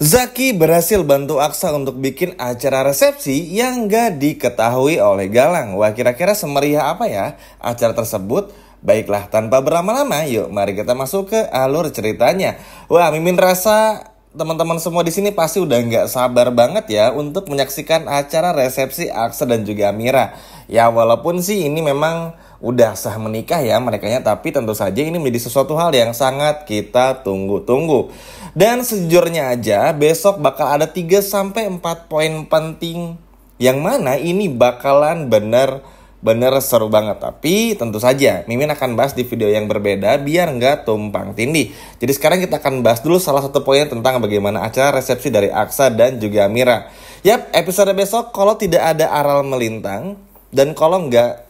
Zaki berhasil bantu Aksa untuk bikin acara resepsi yang gak diketahui oleh Galang. Wah, kira-kira semeriah apa ya acara tersebut? Baiklah, tanpa berlama-lama, yuk mari kita masuk ke alur ceritanya. Wah, Mimin rasa teman-teman semua di sini pasti udah nggak sabar banget ya untuk menyaksikan acara resepsi Aksa dan juga Amira. Ya, walaupun sih ini memang udah sah menikah ya merekanya, tapi tentu saja ini menjadi sesuatu hal yang sangat kita tunggu-tunggu. Dan sejujurnya aja besok bakal ada 3-4 poin penting yang mana ini bakalan bener seru banget. Tapi tentu saja Mimin akan bahas di video yang berbeda biar nggak tumpang tindih. Jadi sekarang kita akan bahas dulu salah satu poin tentang bagaimana acara resepsi dari Aksa dan juga Amira. Yap, episode besok kalau tidak ada aral melintang dan kalau nggak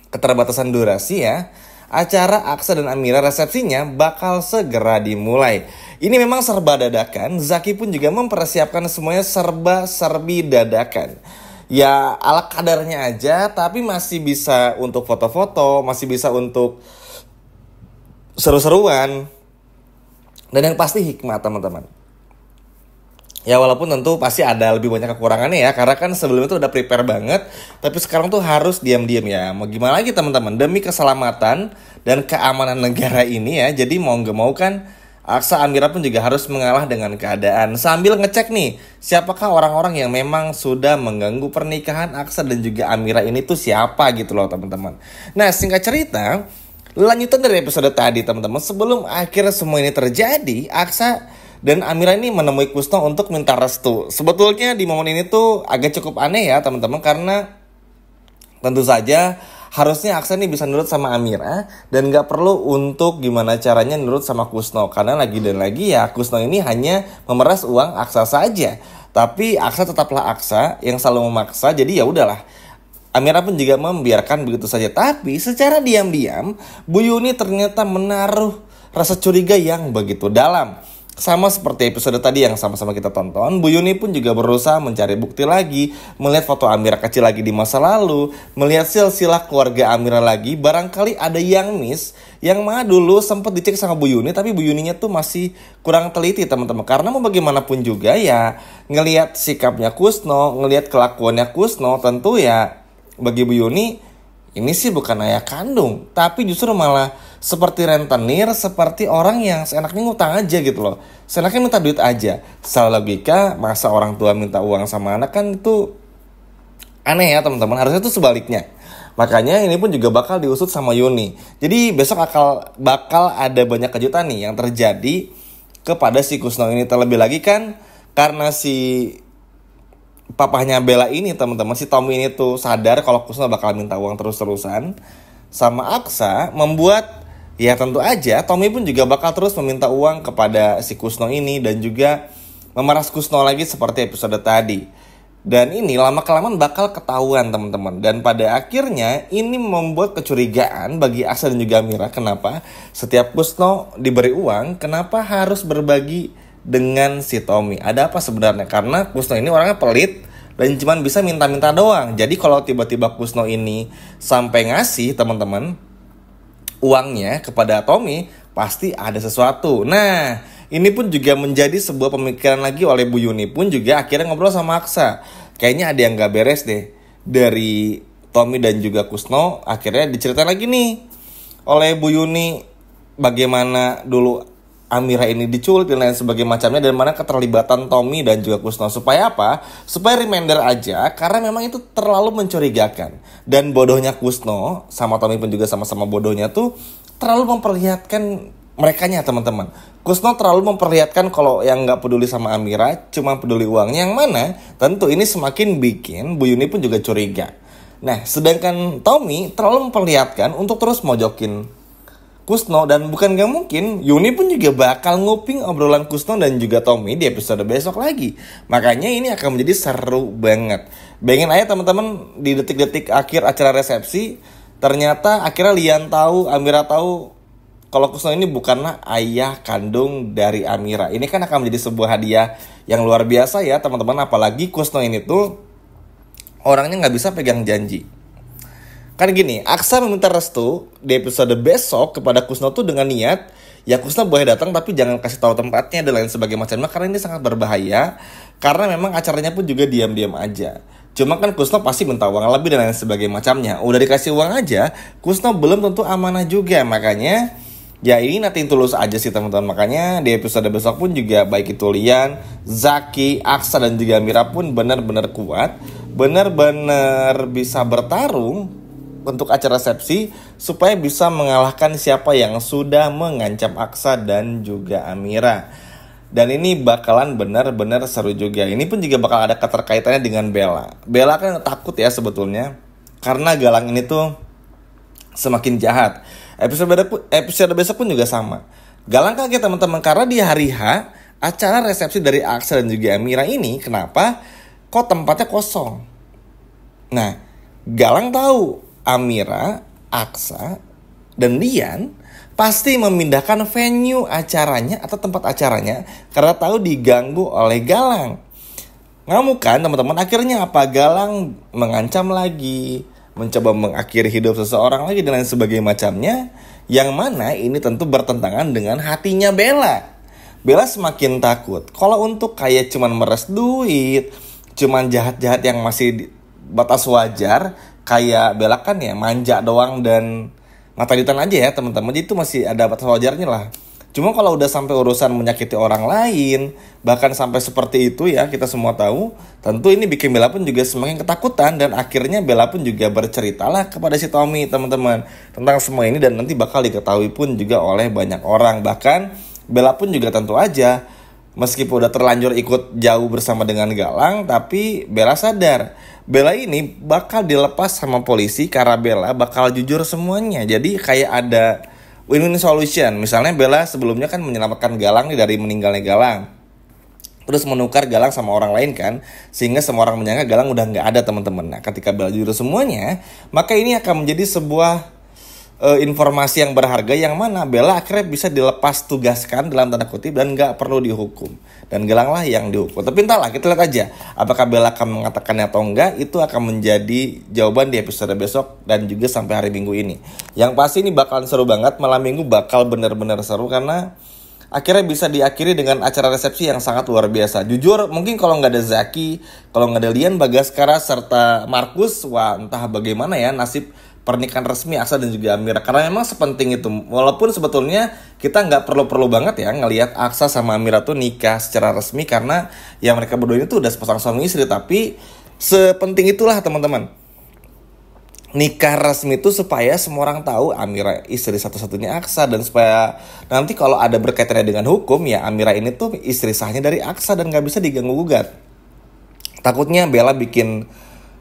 keterbatasan durasi ya, acara Aksa dan Amira resepsinya bakal segera dimulai. Ini memang serba dadakan, Zaki pun juga mempersiapkan semuanya serba-serbi dadakan. Ya ala kadarnya aja, tapi masih bisa untuk foto-foto, masih bisa untuk seru-seruan. Dan yang pasti hikmah teman-teman. Ya walaupun tentu pasti ada lebih banyak kekurangannya ya, karena kan sebelum itu udah prepare banget, tapi sekarang tuh harus diam-diam ya. Mau gimana lagi teman-teman, demi keselamatan dan keamanan negara ini ya, jadi mau gak mau kan Aksa Amira pun juga harus mengalah dengan keadaan. Sambil ngecek nih, siapakah orang-orang yang memang sudah mengganggu pernikahan Aksa dan juga Amira ini tuh siapa gitu loh teman-teman. Nah singkat cerita, lanjutan dari episode tadi teman-teman, sebelum akhirnya semua ini terjadi, Aksa dan Amira ini menemui Kusno untuk minta restu. Sebetulnya di momen ini tuh agak cukup aneh ya teman-teman, karena tentu saja harusnya Aksa ini bisa nurut sama Amira dan gak perlu untuk gimana caranya nurut sama Kusno. Karena lagi dan lagi ya Kusno ini hanya memeras uang Aksa saja. Tapi Aksa tetaplah Aksa yang selalu memaksa, jadi ya udahlah. Amira pun juga membiarkan begitu saja. Tapi secara diam-diam Bu Yuni ternyata menaruh rasa curiga yang begitu dalam. Sama seperti episode tadi yang sama-sama kita tonton, Bu Yuni pun juga berusaha mencari bukti lagi, melihat foto Amira kecil lagi di masa lalu, melihat silsilah keluarga Amira lagi, barangkali ada yang miss, yang mana dulu sempat dicek sama Bu Yuni, tapi Bu Yuninya tuh masih kurang teliti teman-teman. Karena mau bagaimanapun juga ya, ngelihat sikapnya Kusno, ngelihat kelakuannya Kusno, tentu ya bagi Bu Yuni, ini sih bukan ayah kandung, tapi justru malah seperti rentenir, seperti orang yang seenaknya ngutang aja gitu loh. Seenaknya minta duit aja. Secara logika, masa orang tua minta uang sama anak kan itu aneh ya teman-teman. Harusnya itu sebaliknya. Makanya ini pun juga bakal diusut sama Yuni. Jadi besok bakal ada banyak kejutan nih yang terjadi kepada si Kusno ini. Terlebih lagi kan karena si papahnya Bella ini teman-teman, si Tommy ini tuh sadar kalau Kusno bakal minta uang terus-terusan sama Aksa, membuat ya tentu aja Tommy pun juga bakal terus meminta uang kepada si Kusno ini dan juga memeras Kusno lagi seperti episode tadi. Dan ini lama-kelamaan bakal ketahuan teman-teman. Dan pada akhirnya ini membuat kecurigaan bagi Aksa dan juga Amira. Kenapa setiap Kusno diberi uang, kenapa harus berbagi dengan si Tommy? Ada apa sebenarnya? Karena Kusno ini orangnya pelit dan cuma bisa minta-minta doang. Jadi kalau tiba-tiba Kusno ini sampai ngasih teman-teman uangnya kepada Tommy, pasti ada sesuatu. Nah, ini pun juga menjadi sebuah pemikiran lagi oleh Bu Yuni pun juga akhirnya ngobrol sama Aksa. Kayaknya ada yang gak beres deh dari Tommy dan juga Kusno. Akhirnya diceritain lagi nih oleh Bu Yuni bagaimana dulu Amira ini diculik dan lain sebagainya macamnya, dan mana keterlibatan Tommy dan juga Kusno. Supaya apa? Supaya reminder aja, karena memang itu terlalu mencurigakan. Dan bodohnya Kusno sama Tommy pun juga sama-sama bodohnya tuh terlalu memperlihatkan merekanya teman-teman. Kusno terlalu memperlihatkan kalau yang gak peduli sama Amira cuma peduli uangnya, yang mana tentu ini semakin bikin Bu Yuni pun juga curiga. Nah sedangkan Tommy terlalu memperlihatkan untuk terus mojokin Kusno, dan bukan gak mungkin Yuni pun juga bakal nguping obrolan Kusno dan juga Tommy di episode besok lagi. Makanya ini akan menjadi seru banget. Bayangin aja teman-teman di detik-detik akhir acara resepsi, ternyata akhirnya Lian tahu, Amira tahu kalau Kusno ini bukanlah ayah kandung dari Amira. Ini kan akan menjadi sebuah hadiah yang luar biasa ya teman-teman. Apalagi Kusno ini tuh orangnya gak bisa pegang janji. Kan gini, Aksa meminta restu di episode besok kepada Kusno tuh dengan niat ya Kusno boleh datang tapi jangan kasih tahu tempatnya dan lain sebagainya macamnya, karena ini sangat berbahaya. Karena memang acaranya pun juga diam-diam aja. Cuma kan Kusno pasti minta uang lebih dan lain sebagainya macamnya. Udah dikasih uang aja, Kusno belum tentu amanah juga. Makanya ya ini nothing tulus aja sih teman-teman. Makanya di episode besok pun juga baik itu Lian, Zaki, Aksa dan juga Mira pun benar-benar kuat, benar-benar bisa bertarung untuk acara resepsi supaya bisa mengalahkan siapa yang sudah mengancam Aksa dan juga Amira. Dan ini bakalan benar-benar seru juga. Ini pun juga bakal ada keterkaitannya dengan Bella. Bella kan takut ya sebetulnya, karena Galang ini tuh semakin jahat. Episode besok pun juga sama. Galang kaget teman-teman, karena di hari H acara resepsi dari Aksa dan juga Amira ini, kenapa kok tempatnya kosong. Nah, Galang tahu Amira, Aksa, dan Lian pasti memindahkan venue acaranya atau tempat acaranya karena tahu diganggu oleh Galang. Ngamuk kan teman-teman? Akhirnya apa? Galang mengancam lagi, mencoba mengakhiri hidup seseorang lagi dan lain sebagainya macamnya. Yang mana ini tentu bertentangan dengan hatinya Bella. Bella semakin takut. Kalau untuk kayak cuman meres duit, cuman jahat-jahat yang masih batas wajar, kayak Bella kan ya manja doang dan mata-duitan aja ya teman-teman. Jadi itu masih ada batas wajarnya lah. Cuma kalau udah sampai urusan menyakiti orang lain, bahkan sampai seperti itu ya, kita semua tahu, tentu ini bikin Bella pun juga semakin ketakutan. Dan akhirnya Bella pun juga berceritalah kepada si Tommy teman-teman tentang semua ini, dan nanti bakal diketahui pun juga oleh banyak orang. Bahkan Bella pun juga tentu aja, meskipun udah terlanjur ikut jauh bersama dengan Galang, tapi Bella sadar Bella ini bakal dilepas sama polisi karena Bella bakal jujur semuanya. Jadi kayak ada win-win solution. Misalnya Bella sebelumnya kan menyelamatkan Galang nih dari meninggalnya Galang, terus menukar Galang sama orang lain kan, sehingga semua orang menyangka Galang udah nggak ada teman-teman. Nah ketika Bella jujur semuanya, maka ini akan menjadi sebuah informasi yang berharga, yang mana Bella akhirnya bisa dilepas tugaskan dalam tanda kutip dan nggak perlu dihukum, dan Galang lah yang dihukum. Tapi entahlah, kita lihat aja apakah Bella akan mengatakannya atau enggak. Itu akan menjadi jawaban di episode besok dan juga sampai hari Minggu ini. Yang pasti ini bakalan seru banget. Malam Minggu bakal benar-benar seru karena akhirnya bisa diakhiri dengan acara resepsi yang sangat luar biasa. Jujur mungkin kalau nggak ada Zaki, kalau nggak ada Lian, Bagaskara serta Markus, wah entah bagaimana ya nasib pernikahan resmi Aksa dan juga Amira. Karena memang sepenting itu. Walaupun sebetulnya kita nggak perlu banget ya ngelihat Aksa sama Amira tuh nikah secara resmi, karena ya mereka berdua itu udah sepasang suami istri. Tapi sepenting itulah teman-teman, nikah resmi itu supaya semua orang tahu Amira istri satu-satunya Aksa, dan supaya nanti kalau ada berkaitannya dengan hukum ya Amira ini tuh istri sahnya dari Aksa dan nggak bisa diganggu gugat. Takutnya Bella bikin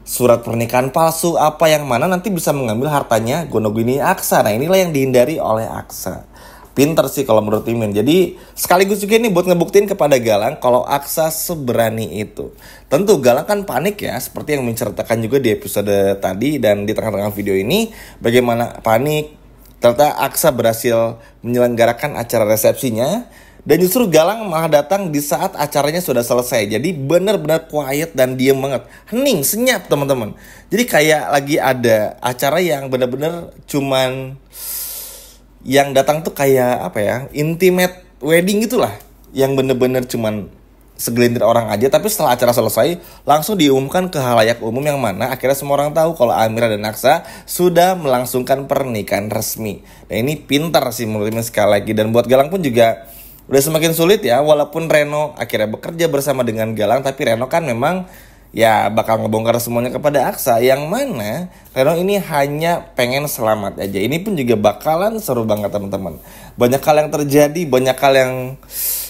surat pernikahan palsu apa yang mana nanti bisa mengambil hartanya Gonogini Aksa. Nah inilah yang dihindari oleh Aksa. Pinter sih kalau menurut Mimin. Jadi sekaligus juga ini buat ngebuktiin kepada Galang kalau Aksa seberani itu. Tentu Galang kan panik ya, seperti yang menceritakan juga di episode tadi dan di tengah-tengah video ini, bagaimana panik. Ternyata Aksa berhasil menyelenggarakan acara resepsinya, dan justru Galang malah datang di saat acaranya sudah selesai. Jadi benar-benar quiet dan diem banget. Hening, senyap teman-teman. Jadi kayak lagi ada acara yang benar-benar cuman yang datang tuh kayak apa ya, intimate wedding gitulah. Yang benar-benar cuman segelintir orang aja. Tapi setelah acara selesai langsung diumumkan ke halayak umum, yang mana akhirnya semua orang tahu kalau Amira dan Aksa sudah melangsungkan pernikahan resmi. Nah ini pintar sih menurut Mimin sekali lagi. Dan buat Galang pun juga udah semakin sulit ya, walaupun Reno akhirnya bekerja bersama dengan Galang, tapi Reno kan memang ya bakal ngebongkar semuanya kepada Aksa, yang mana Reno ini hanya pengen selamat aja. Ini pun juga bakalan seru banget teman-teman. Banyak hal yang terjadi, banyak hal yang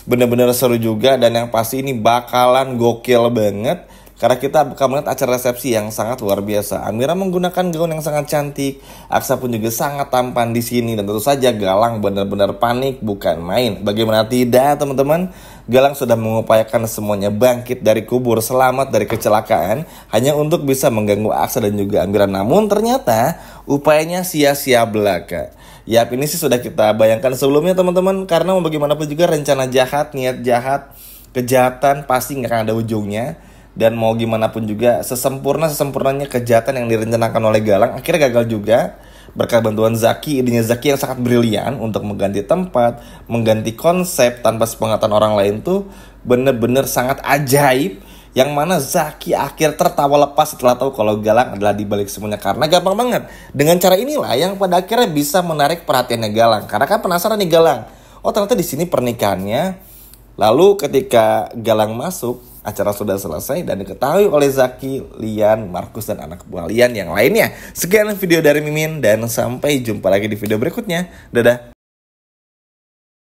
benar-benar seru juga, dan yang pasti ini bakalan gokil banget. Karena kita bakal melihat acara resepsi yang sangat luar biasa. Amira menggunakan gaun yang sangat cantik, Aksa pun juga sangat tampan di sini, dan tentu saja Galang benar-benar panik bukan main. Bagaimana tidak teman-teman? Galang sudah mengupayakan semuanya bangkit dari kubur, selamat dari kecelakaan, hanya untuk bisa mengganggu Aksa dan juga Amira. Namun ternyata upayanya sia-sia belaka. Yap, ini sih sudah kita bayangkan sebelumnya teman-teman, karena mau bagaimanapun juga rencana jahat, niat jahat, kejahatan pasti nggak akan ada ujungnya. Dan mau gimana pun juga, sesempurnanya kejahatan yang direncanakan oleh Galang akhirnya gagal juga. berkat bantuan Zaki, idenya Zaki yang sangat brilian untuk mengganti tempat, mengganti konsep tanpa sepengetahuan orang lain tuh bener-bener sangat ajaib. Yang mana Zaki akhir tertawa lepas setelah tahu kalau Galang adalah dibalik semuanya. Karena gampang banget, dengan cara inilah yang pada akhirnya bisa menarik perhatiannya Galang. Karena kan penasaran nih Galang, oh ternyata di sini pernikahannya. Lalu ketika Galang masuk, acara sudah selesai dan diketahui oleh Zaki, Lian, Markus, dan anak buah Lian yang lainnya. Sekian video dari Mimin dan sampai jumpa lagi di video berikutnya. Dadah.